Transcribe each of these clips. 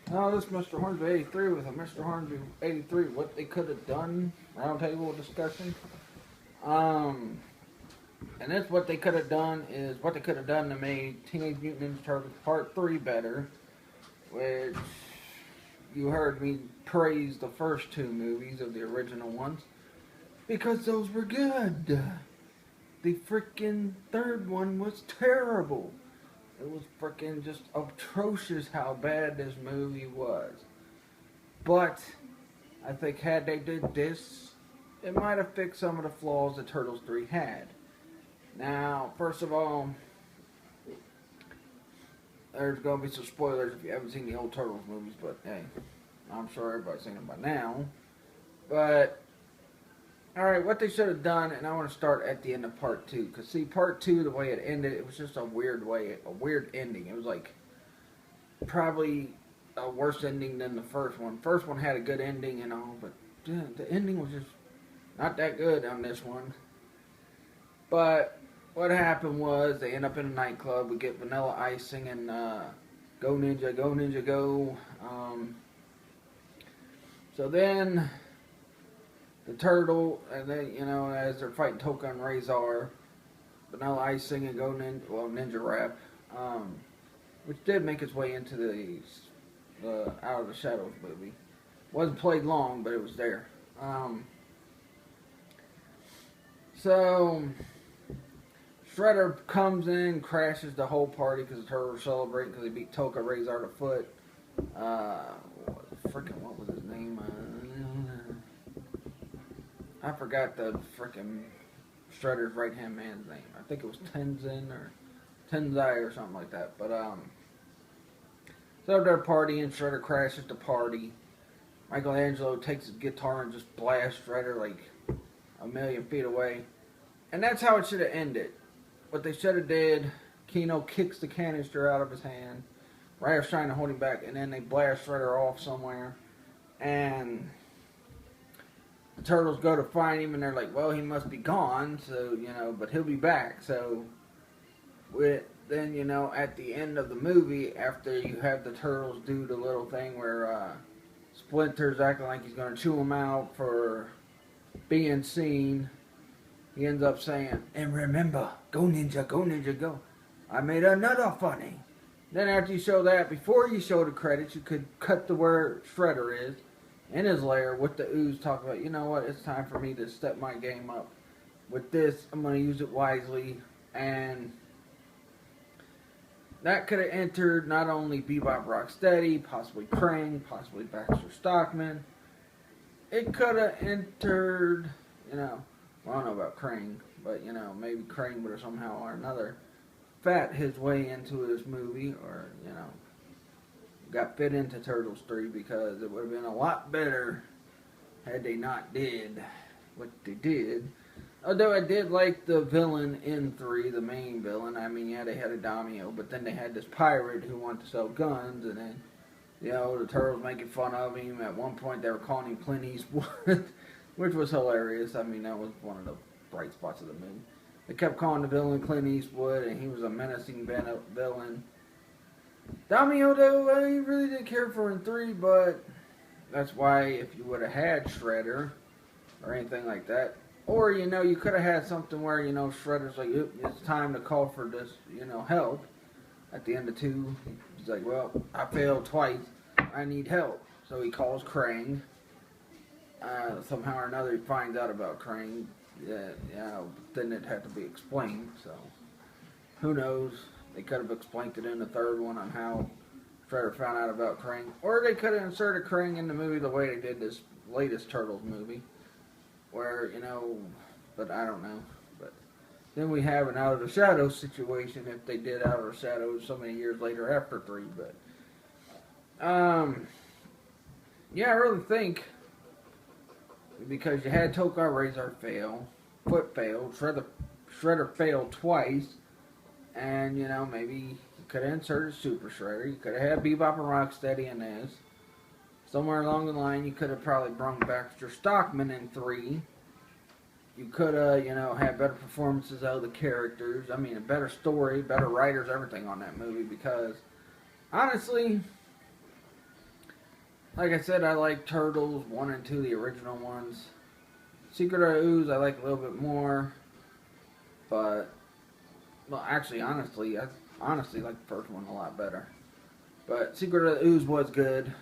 Oh, this Mr. Hornsby 83 with a Mr. Hornsby 83. What they could have done. Roundtable discussion. And that's what they could have done is what they could have done to make Teenage Mutant Ninja Turtles Part 3 better. Which you heard me praise the first two movies of the original ones. Because those were good. The freaking third one was terrible. It was freaking just atrocious how bad this movie was. But I think had they did this, it might have fixed some of the flaws that Turtles 3 had. Now, first of all, there's going to be some spoilers if you haven't seen the old Turtles movies, but hey, I'm sure everybody's seen them by now. But, alright, what they should have done, and I want to start at the end of Part 2, because see, Part 2, the way it ended, it was just a weird ending. It was like, probably a worse ending than the first one. First one had a good ending and all, but the ending was just not that good on this one. But what happened was they end up in a nightclub. We get Vanilla Ice singing "Go Ninja, Go Ninja, Go." So then the turtle, and then as they're fighting Toka and Razor, Vanilla Ice singing "Go Ninja," well, Ninja Rap, which did make its way into the Out of the Shadows movie. Wasn't played long, but it was there. So Shredder comes in, crashes the whole party because the Turtles are celebrating because they beat Toka, Razor to foot. What was his name? I forgot the frickin' Shredder's right-hand man's name. I think it was Tenzin or Tenzai or something like that. But, so they're partying, Shredder crashes the party. Michelangelo takes his guitar and just blasts Shredder like a million feet away. And that's how it should have ended. What they should have did, Keno kicks the canister out of his hand. Ryder's trying to hold him back, and then they blast Shredder off somewhere. And the Turtles go to find him, and they're like, well, he must be gone, so, but he'll be back. So, then, at the end of the movie, after you have the Turtles do the little thing where Splinter's acting like he's going to chew him out for being seen, he ends up saying, and remember, go ninja, go. I made another funny. Then after you show that, before you show the credits, you could cut to where Shredder is in his lair with the ooze talking about, you know what, it's time for me to step my game up. With this, I'm going to use it wisely. And that could have entered not only Bebop Rocksteady, possibly Krang, possibly Baxter Stockman. It could have entered, well, I don't know about Krang, but, maybe Krang would have somehow or another fat his way into this movie, or, got fit into Turtles 3, because it would have been a lot better had they not did what they did. Although I did like the villain in 3, the main villain. I mean, yeah, they had a Daimyo, but then they had this pirate who wanted to sell guns, and then, the Turtles making fun of him. At one point, they were calling him Clint Eastwood, which was hilarious. I mean, that was one of the bright spots of the movie. They kept calling the villain Clint Eastwood, and he was a menacing villain. Daimyo, though, I really didn't care for in 3, but that's why if you would have had Shredder or anything like that, or, you could have had something where, Shredder's like, it's time to call for this, help. At the end of 2, he's like, well, I failed twice. I need help. So he calls Krang. Somehow or another he finds out about Krang. Then it had to be explained. So who knows? They could have explained it in the third one on how Shredder found out about Krang. Or they could have inserted Krang in the movie the way they did this latest Turtles movie. Where, but I don't know. But then we have an Out of the Shadows situation if they did Out of the Shadows so many years later after 3. But, yeah, I really think, because you had Toka Razor fail, Foot failed, Shredder failed twice, and, maybe you could have inserted Super Shredder. You could have had Bebop and Rocksteady in this. Somewhere along the line, you could have probably brought Baxter Stockman in 3 You could have, had better performances out of the characters. I mean, a better story, better writers, everything on that movie. Because honestly, like I said, I like Turtles 1 and 2, the original ones. Secret of the Ooze, I like a little bit more. But, well, actually, honestly, I honestly like the first one a lot better. But Secret of the Ooze was good.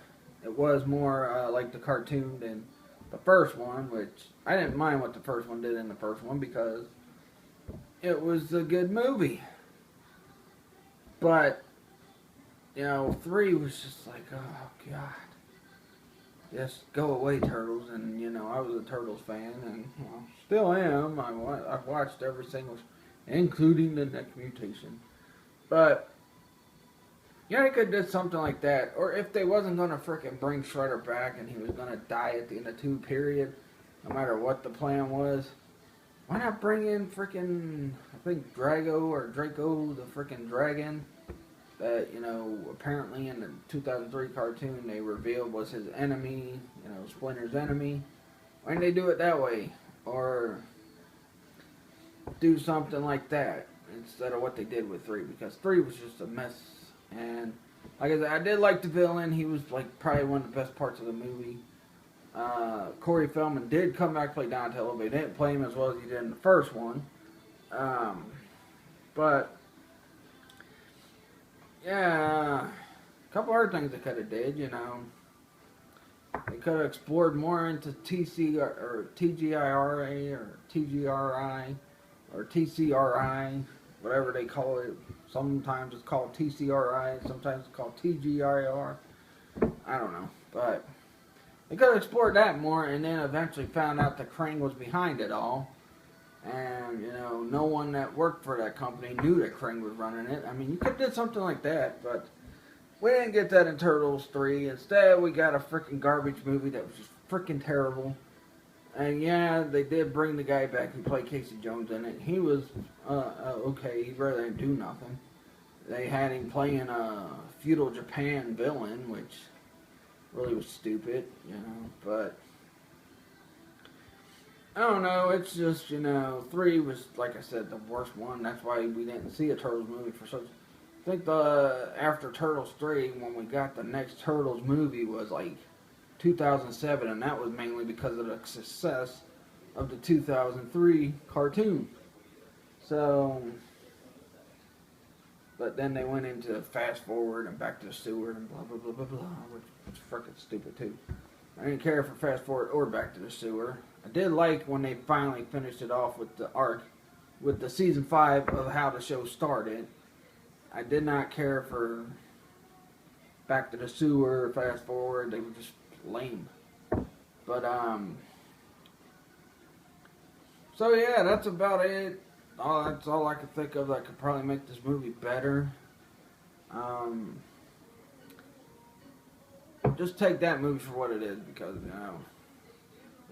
It was more like the cartoon than the first one, which I didn't mind what the first one did in the first one because it was a good movie. But, 3 was just like, oh, God. Just go away, Turtles. And, I was a Turtles fan, and still am. I've watched every single, including the next mutation. But, they could have did something like that. Or if they wasn't going to frickin' bring Shredder back and he was going to die at the end of 2 period, no matter what the plan was, why not bring in frickin', I think Draco, the frickin' dragon, that, apparently in the 2003 cartoon they revealed was his enemy, Splinter's enemy. Why didn't they do it that way? Or do something like that instead of what they did with 3, because 3 was just a mess. And like I said, I did like the villain. He was like probably one of the best parts of the movie. Corey Feldman did come back to play Donatello, but he didn't play him as well as he did in the first one. But yeah, a couple other things they could have did. They could have explored more into TGIRA or TGRI or TCRI, whatever they call it. Sometimes it's called TCRI, sometimes it's called TGIR. I don't know, but they could have explored that more, and then eventually found out that Krang was behind it all. And, no one that worked for that company knew that Krang was running it. I mean, you could have did something like that, but we didn't get that in Turtles 3. Instead, we got a freaking garbage movie that was just freaking terrible. And yeah, they did bring the guy back who played Casey Jones in it. He was okay. He really didn't do nothing. They had him playing a feudal Japan villain, which really was stupid, But I don't know. It's just 3 was, like I said, the worst one. That's why we didn't see a Turtles movie for such. I think after Turtles 3, when we got the next Turtles movie, was like 2007, and that was mainly because of the success of the 2003 cartoon. So, but then they went into Fast Forward and Back to the Sewer and blah blah blah blah blah, which was freaking stupid too. I didn't care for Fast Forward or Back to the Sewer. I did like when they finally finished it off with the arc, with the season 5 of how the show started. I did not care for Back to the Sewer, Fast Forward. They were just lame. But so yeah, that's about it. That's all I could think of that could probably make this movie better. Just take that movie for what it is, because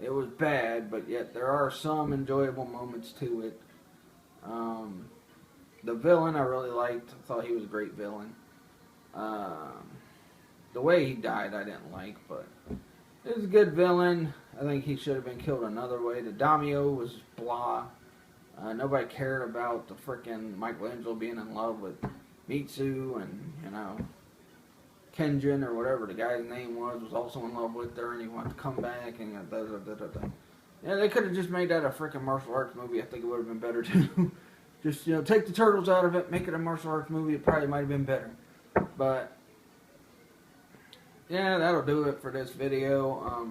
it was bad, but yet there are some enjoyable moments to it. The villain I really liked. I thought he was a great villain. The way he died I didn't like, but it was a good villain. I think he should have been killed another way. The Daimyo was blah. Nobody cared about the frickin' Michelangelo being in love with Mitsu, and Kenjin or whatever the guy's name was also in love with her, and he wanted to come back, and yeah, they could have just made that a frickin' martial arts movie. I think it would have been better too. Just take the Turtles out of it, make it a martial arts movie. It probably might have been better, but yeah, that'll do it for this video.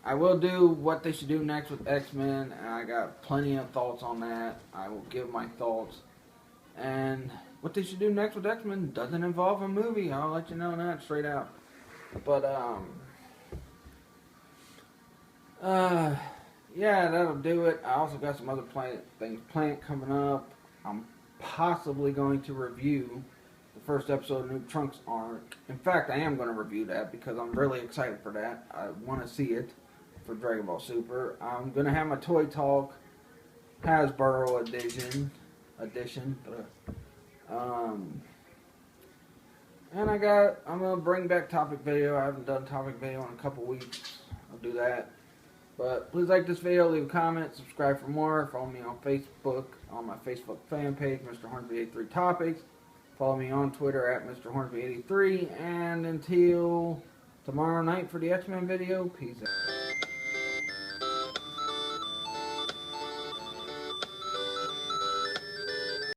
I will do what they should do next with X-Men, and I got plenty of thoughts on that. I will give my thoughts. And what they should do next with X-Men doesn't involve a movie. I'll let you know that straight out. But, yeah, that'll do it. I also got some other things planned coming up. I'm possibly going to review the first episode of New Trunks arc. In fact, I am going to review that because I'm really excited for that. I want to see it for Dragon Ball Super. I'm going to have my Toy Talk Hasbro edition. And I'm going to bring back topic video. I haven't done topic video in a couple weeks. I'll do that. But please like this video, leave a comment, subscribe for more. Follow me on Facebook, on my Facebook fan page, Mr. Hornsby83 Topics. Follow me on Twitter at Mr. Hornsby83. And until tomorrow night for the X-Men video, peace out.